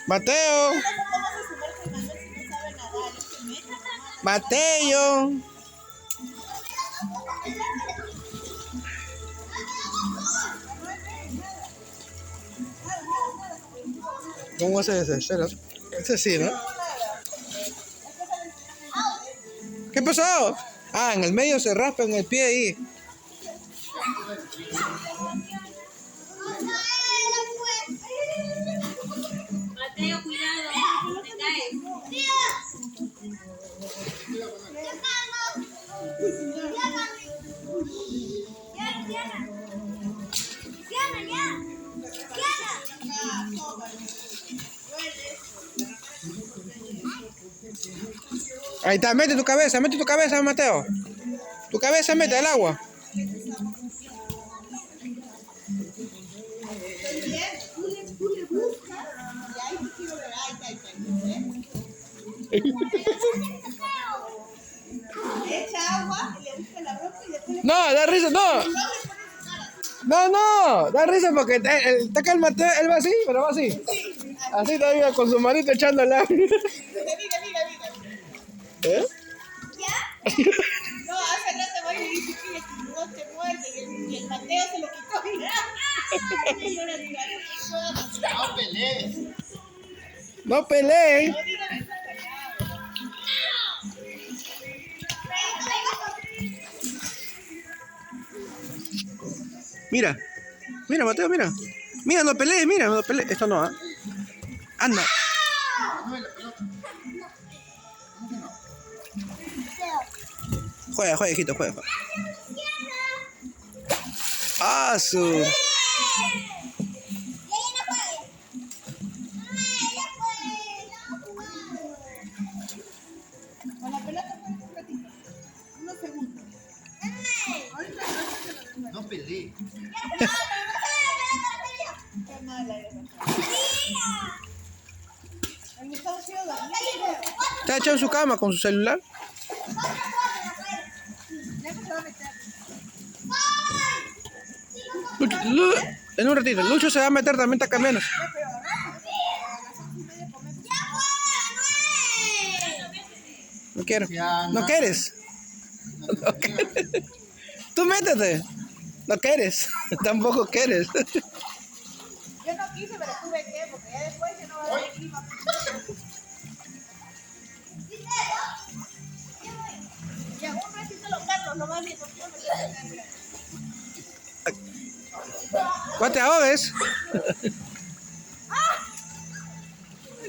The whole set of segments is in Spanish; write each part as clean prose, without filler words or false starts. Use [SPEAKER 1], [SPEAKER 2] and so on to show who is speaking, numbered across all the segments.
[SPEAKER 1] Mateo. Mateo. ¿Cómo hace ese? Espera. Ese sí, ¿no? ¿Qué pasó? Ah, en el medio se raspa en el pie ahí.
[SPEAKER 2] Mateo, cuidado, te caes.
[SPEAKER 1] Ahí está, mete tu cabeza, Mateo. Tu cabeza mete al agua. No, da risa, no. No, da risa porque está que el Mateo, él va así, pero va así. Así todavía con su manito echándole agua. ¿Eh?
[SPEAKER 3] No, hace rato voy y dice que no te muerde y el Mateo se lo quitó.
[SPEAKER 4] No pelees.
[SPEAKER 1] No peleen. Mira, Mateo, mira. Mira, no pelees, no pelees. Esto no, ¿ah? Anda. Juega, hijito, juega. Ah, su.
[SPEAKER 3] Con la pelota un ratito, unos segundos.
[SPEAKER 4] No pelees.
[SPEAKER 3] Qué mala eres. El Gustavo se iba a dormir.
[SPEAKER 1] Está echado en su cama con su celular.
[SPEAKER 3] Ya se va a meter.
[SPEAKER 1] En un ratito, Lucho se va a meter, también está cambiando. No quiero. ¿No quieres? No quieres. Tú métete. No quieres. Tampoco quieres.
[SPEAKER 3] Yo no quise, pero tuve que, porque ya después ya no va a haber clima. Ya un ratito los gatos, no más bien, porque yo me quiero meter.
[SPEAKER 1] No te ahogues.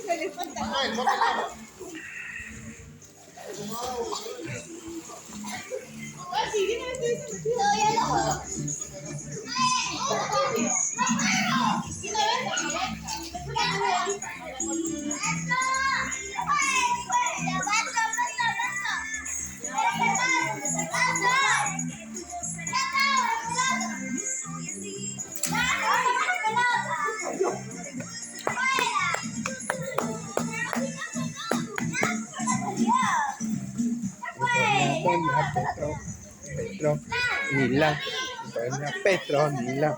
[SPEAKER 3] Se les falta.
[SPEAKER 1] Petronila.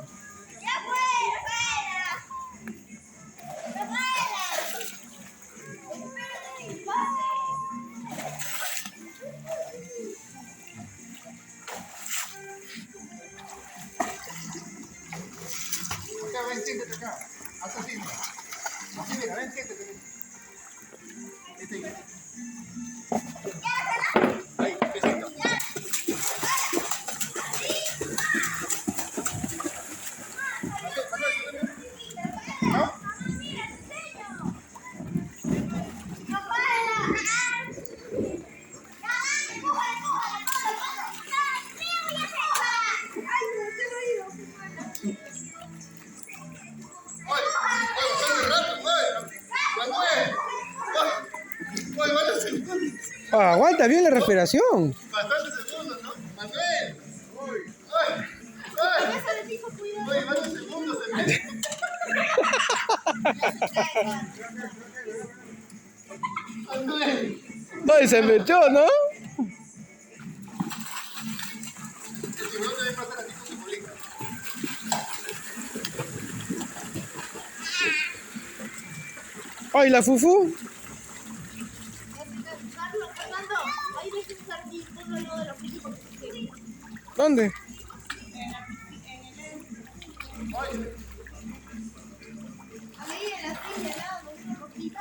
[SPEAKER 4] Acá, ven, siéntate acá. Haz así, mira. Así, mira, ven, siéntate. Ahí, besito. ¿No?
[SPEAKER 1] Aguanta bien la respiración.
[SPEAKER 4] Bastantes segundos, ¿no? Manuel. Uy. Ay. Ay. Oye, varios segundos se me... Manuel.
[SPEAKER 1] No, y se metió, ¿no?
[SPEAKER 4] El tiburón debe pasar así con su bolita.
[SPEAKER 1] Ay, la fufu.
[SPEAKER 3] Carlos, Fernando, ahí ves un jardín, ponlo al lado de la piscina porque se quema.
[SPEAKER 1] ¿Dónde?
[SPEAKER 3] Ahí en la silla, al lado, una rojita.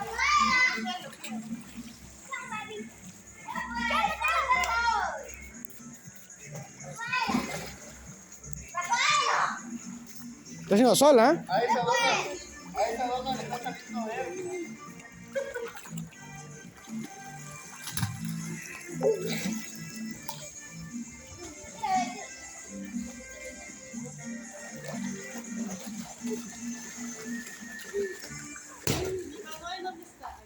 [SPEAKER 1] Está haciendo sola, ¿eh?
[SPEAKER 4] A esa dona le está saliendo verde.
[SPEAKER 3] Manuel, ¿dónde está?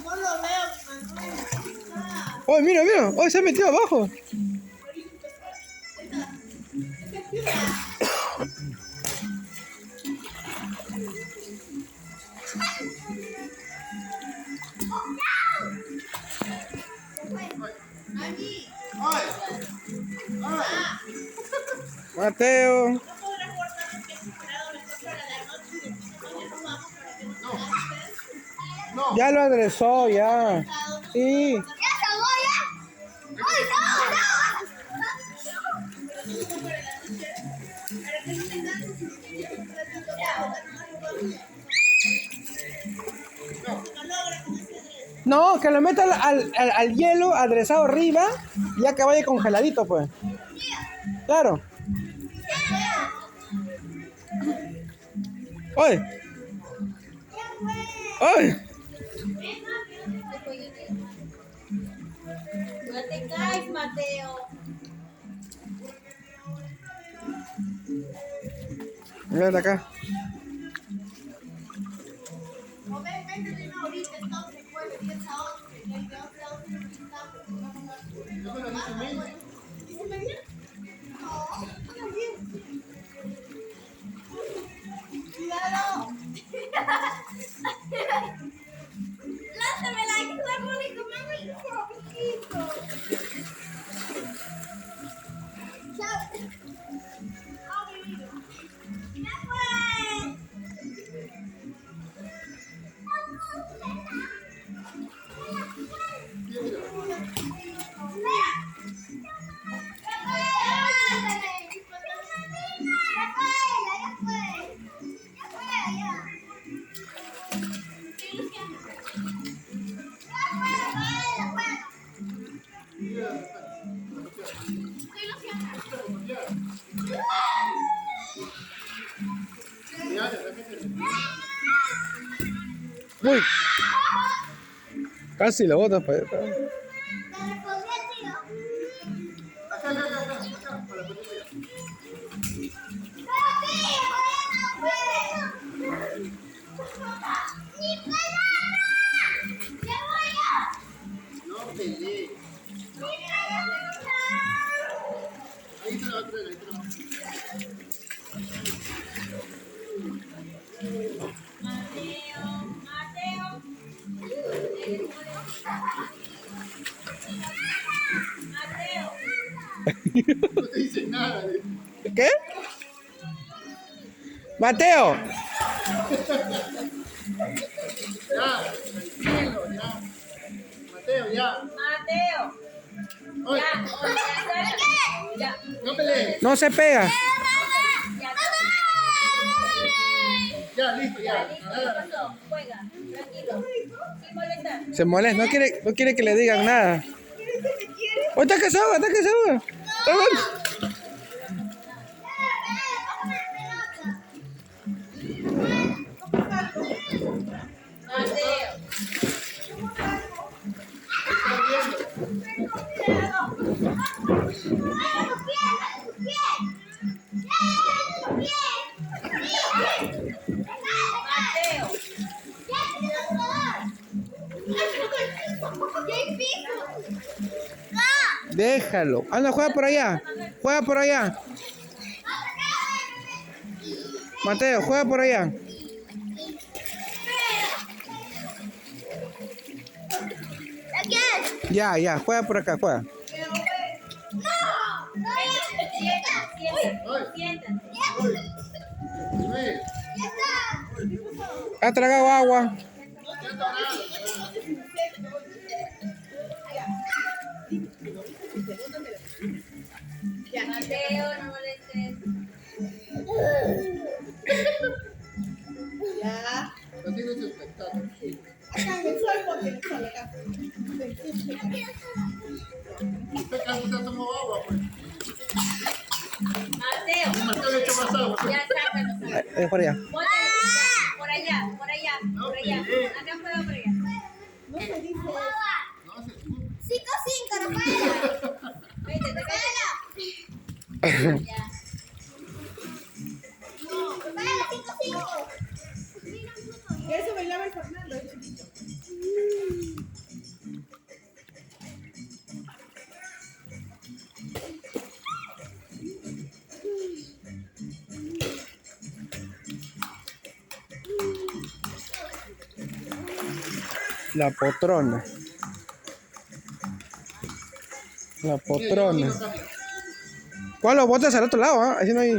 [SPEAKER 3] No lo veo, Manuel. Ah,
[SPEAKER 1] ¡Oh, mira, mira! ¡Oh, se ha metido abajo!
[SPEAKER 3] allí.
[SPEAKER 4] ¡Ay! ¡Ay!
[SPEAKER 1] Mateo.
[SPEAKER 3] No podrás guardar que has esperado las 4 de la noche y después mañana nos vamos para que no te gastes.
[SPEAKER 4] No.
[SPEAKER 1] Ya lo adresó, ya. Sí. No, que lo meta al hielo adresado arriba y ya que vaya congeladito, pues. Claro. ¡Ay! ¡Ay!
[SPEAKER 2] No te caes, Mateo.
[SPEAKER 1] Mira de acá.
[SPEAKER 3] O ven, métele una horita entonces, pues de 10 a 11. Y ahí de 11 a 11 nos quitamos.
[SPEAKER 4] Yo me lo dije medio.
[SPEAKER 3] ¿Dice media? No, está bien. Cuidado. Lánzamela, hay que jugar bonito, mami. Poquito. Chao. Chao, mi vida. Ya fue.
[SPEAKER 1] Uy. Casi lo botas para allá.
[SPEAKER 4] Acá, para la botella. No peleé. Ahí te lo va a traer, ahí te lo va a traer.
[SPEAKER 2] Mateo. Mateo.
[SPEAKER 4] No te dice nada.
[SPEAKER 1] ¿Qué? Mateo.
[SPEAKER 4] Ya, tranquilo, ya. Mateo, ya.
[SPEAKER 2] Mateo.
[SPEAKER 4] Oye,
[SPEAKER 2] Ya.
[SPEAKER 4] no pelees.
[SPEAKER 1] No se pega.
[SPEAKER 4] Ya, listo, ya.
[SPEAKER 2] Listo, ¿qué pasó? Juega, tranquilo. Sin molestar.
[SPEAKER 1] Se molesta, no quiere que le digan nada. ¡Oh, está casado, está casado!
[SPEAKER 2] Mateo. Mateo.
[SPEAKER 1] Déjalo. Anda, juega por allá. Juega por allá. Mateo, juega por allá. Ya, juega por acá, juega.
[SPEAKER 2] Siéntate.
[SPEAKER 4] Oye,
[SPEAKER 2] Siéntate.
[SPEAKER 4] oye.
[SPEAKER 3] Ya está.
[SPEAKER 1] Ha tragado agua.
[SPEAKER 2] Mateo, no molestes.
[SPEAKER 3] Ya.
[SPEAKER 4] Así no es espectáculo.
[SPEAKER 3] Acá en el sol, porque el sol acá.
[SPEAKER 4] Usted casi se tomó agua, pues.
[SPEAKER 2] Mateo.
[SPEAKER 4] Y Mateo le echa más agua.
[SPEAKER 2] Ya, sácalo, sácalo.
[SPEAKER 1] Por allá.
[SPEAKER 2] Bótale, ya. Por allá, por allá, por allá. Acá fuera, por allá.
[SPEAKER 3] No se dice eso.
[SPEAKER 4] No, se
[SPEAKER 5] 5-5, Rafaela.
[SPEAKER 2] Vete, te caes. Ya.
[SPEAKER 5] Rafaela, 5-5.
[SPEAKER 3] Eso bailaba el Fernando, el chiquito.
[SPEAKER 1] La potrona. La potrona. ¿Cuál lo botas al otro lado? Así no hay.